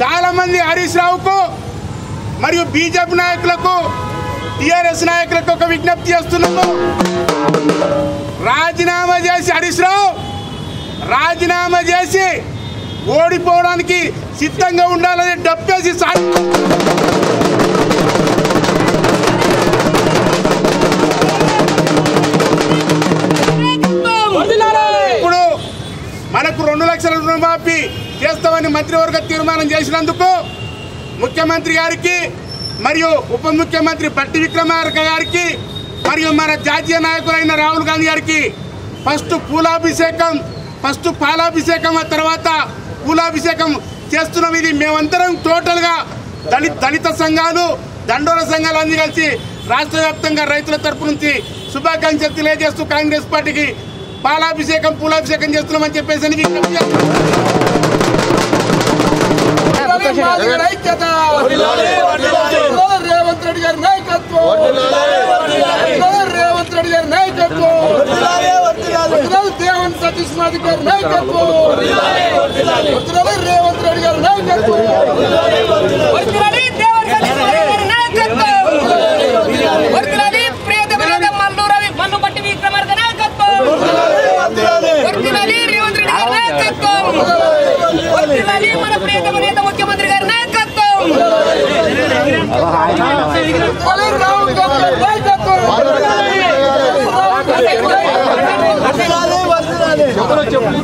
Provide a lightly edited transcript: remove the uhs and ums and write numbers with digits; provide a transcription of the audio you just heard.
చాలా మంది హరీష్ రావుకు మరియు బీజేపీ నాయకులకు టీఆర్ఎస్ నాయకులకు ఒక విజ్ఞప్తి చేస్తున్నాము. రాజీనామా చేసి హరీష్ రావు రాజీనామా చేసి ఓడిపోవడానికి సిద్ధంగా ఉండాలని డబ్బేసి ఇప్పుడు మనకు 2 లక్షల రుణమాఫీ చేస్తామని మంత్రివర్గ తీర్మానం చేసినందుకు ముఖ్యమంత్రి గారికి మరియు ఉప ముఖ్యమంత్రి బట్టి విక్రమార్క గారికి మరియు మన జాతీయ నాయకులైన రాహుల్ గాంధీ గారికి ఫస్ట్ పాలాభిషేకం ఆ తర్వాత పూలాభిషేకం చేస్తున్నాం. ఇది మేమందరం టోటల్గా దళిత సంఘాలు దండోర సంఘాలు అన్ని కలిసి రాష్ట్ర వ్యాప్తంగా రైతుల తరపు నుంచి శుభాకాంక్షలు తెలియజేస్తూ కాంగ్రెస్ పార్టీకి పాలాభిషేకం పూలాభిషేకం చేస్తున్నామని చెప్పేసి రేవంత్ రెడ్డి గారి నాయకత్వం దేవన్ సతీష్ నాథ్ గారి నాయకత్వం రేవంత్ రెడ్డి గారి నాయకత్వం బట్టి విక్రమార్క నాయకత్వం రేవంత్ రెడ్డి గారి నాయకత్వం మన ప్రియతమ నేత ముఖ్యమంత్రి గారి నాయకత్వం చెప్పులు